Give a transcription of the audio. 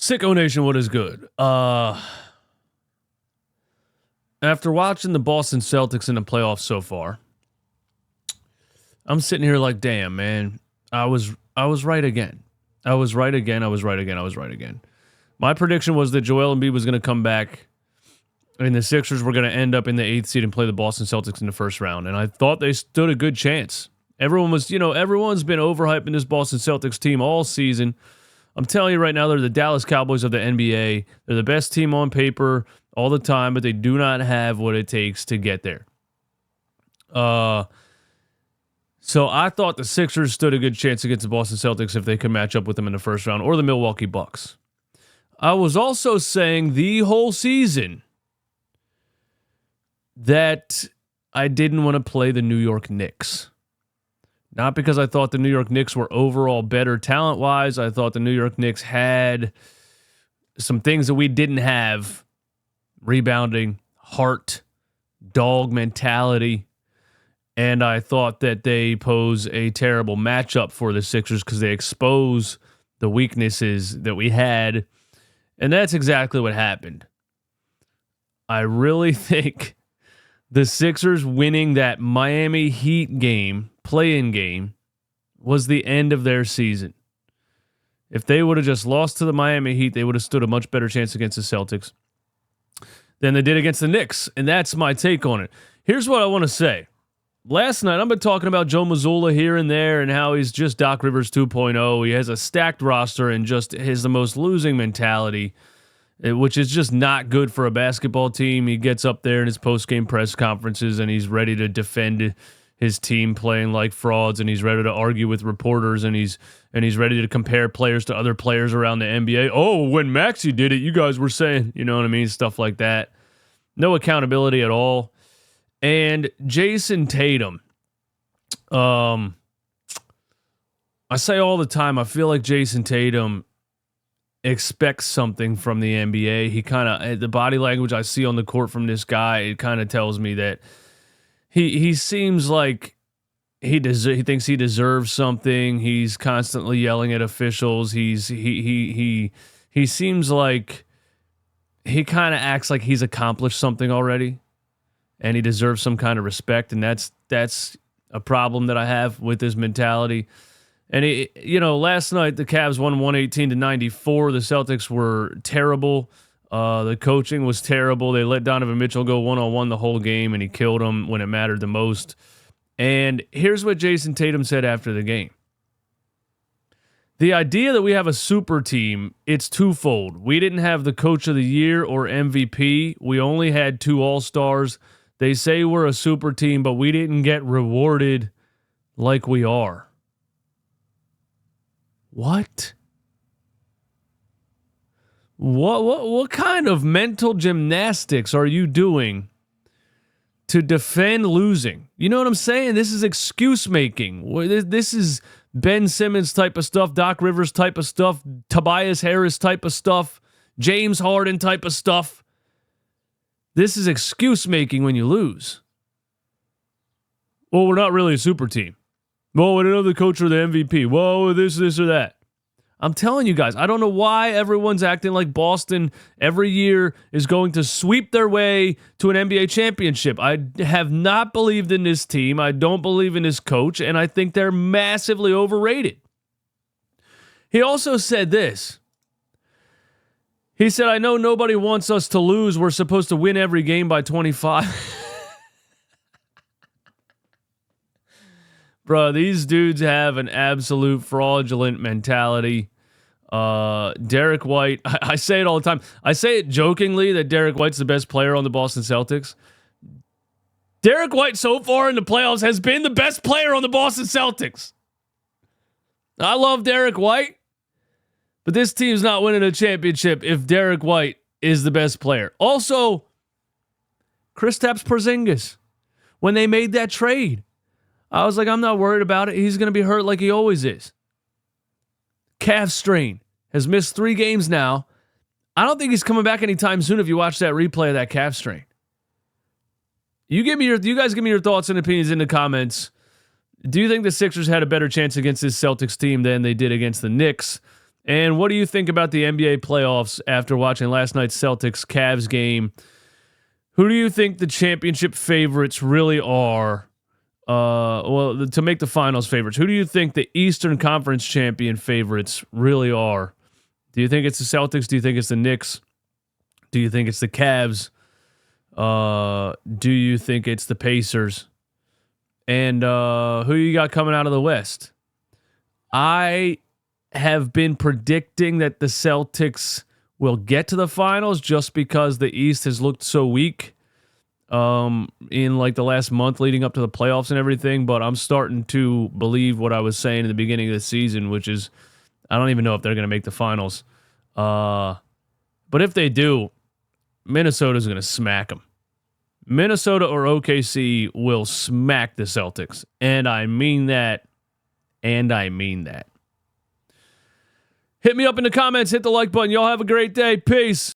Sicko Nation, what is good? After watching the Boston Celtics in the playoffs so far, I'm sitting here like, damn, man, I was right again. I was right again. My prediction was that Joel Embiid was going to come back and the Sixers were going to end up in the 8th seed and play the Boston Celtics in the first round. And I thought they stood a good chance. Everyone's been overhyping this Boston Celtics team all season. I'm telling you right now, they're the Dallas Cowboys of the NBA. They're the best team on paper all the time, but they do not have what it takes to get there. So I thought the Sixers stood a good chance against the Boston Celtics if they could match up with them in the first round, or the Milwaukee Bucks. I was also saying the whole season that I didn't want to play the New York Knicks. Not because I thought the New York Knicks were overall better talent-wise. I thought the New York Knicks had some things that we didn't have. Rebounding, heart, dog mentality. And I thought that they pose a terrible matchup for the Sixers because they expose the weaknesses that we had. And that's exactly what happened. I really think the Sixers winning that Miami Heat game, play-in game, was the end of their season. If they would have just lost to the Miami Heat, they would have stood a much better chance against the Celtics than they did against the Knicks. And that's my take on it. Here's what I want to say. Last night, I've been talking about Joe Mazzulla here and there and how he's just Doc Rivers 2.0. He has a stacked roster and just has the most losing mentality, which is just not good for a basketball team. He gets up there in his post-game press conferences and he's ready to defend his team playing like frauds, and he's ready to argue with reporters, and he's ready to compare players to other players around the NBA. Oh, when Maxey did it, you guys were saying, you know what I mean? Stuff like that. No accountability at all. And Jason Tatum, I say all the time, I feel like Jason Tatum expects something from the NBA. He kind of, the body language I see on the court from this guy, it kind of tells me that he seems like he thinks he deserves something. He's constantly yelling at officials. He seems like he kind of acts like he's accomplished something already, and he deserves some kind of respect. And that's a problem that I have with his mentality. And last night the Cavs won 118-94. The Celtics were terrible. The coaching was terrible. They let Donovan Mitchell go one-on-one the whole game, and he killed him when it mattered the most. And here's what Jason Tatum said after the game. The idea that we have a super team, it's twofold. We didn't have the coach of the year or MVP. We only had 2 all-stars. They say we're a super team, but we didn't get rewarded like we are. What? What kind of mental gymnastics are you doing to defend losing? You know what I'm saying? This is excuse making. This is Ben Simmons type of stuff, Doc Rivers type of stuff, Tobias Harris type of stuff, James Harden type of stuff. This is excuse making when you lose. Well, we're not really a super team. Well, we don't have the coach or the MVP. Whoa, this or that. I'm telling you guys, I don't know why everyone's acting like Boston every year is going to sweep their way to an NBA championship. I have not believed in this team. I don't believe in this coach, and I think they're massively overrated. He also said this. He said, I know nobody wants us to lose. We're supposed to win every game by 25. Bro, these dudes have an absolute fraudulent mentality. Derek White, I say it all the time. I say it jokingly that Derek White's the best player on the Boston Celtics. Derek White so far in the playoffs has been the best player on the Boston Celtics. I love Derek White, but this team's not winning a championship if Derek White is the best player. Also, Kristaps Porzingis, when they made that trade, I was like, I'm not worried about it. He's going to be hurt like he always is. Calf strain. Has missed 3 games now. I don't think he's coming back anytime soon if you watch that replay of that calf strain. You guys give me your thoughts and opinions in the comments. Do you think the Sixers had a better chance against this Celtics team than they did against the Knicks? And what do you think about the NBA playoffs after watching last night's Celtics-Cavs game? Who do you think the championship favorites really are? To make the finals favorites, who do you think the Eastern Conference champion favorites really are? Do you think it's the Celtics? Do you think it's the Knicks? Do you think it's the Cavs? Do you think it's the Pacers? And who you got coming out of the West? I have been predicting that the Celtics will get to the finals just because the East has looked so weak in like the last month leading up to the playoffs and everything, but I'm starting to believe what I was saying in the beginning of the season, which is I don't even know if they're going to make the finals. But if they do, Minnesota's going to smack them. Minnesota or OKC will smack the Celtics. And I mean that. Hit me up in the comments. Hit the like button. Y'all have a great day. Peace.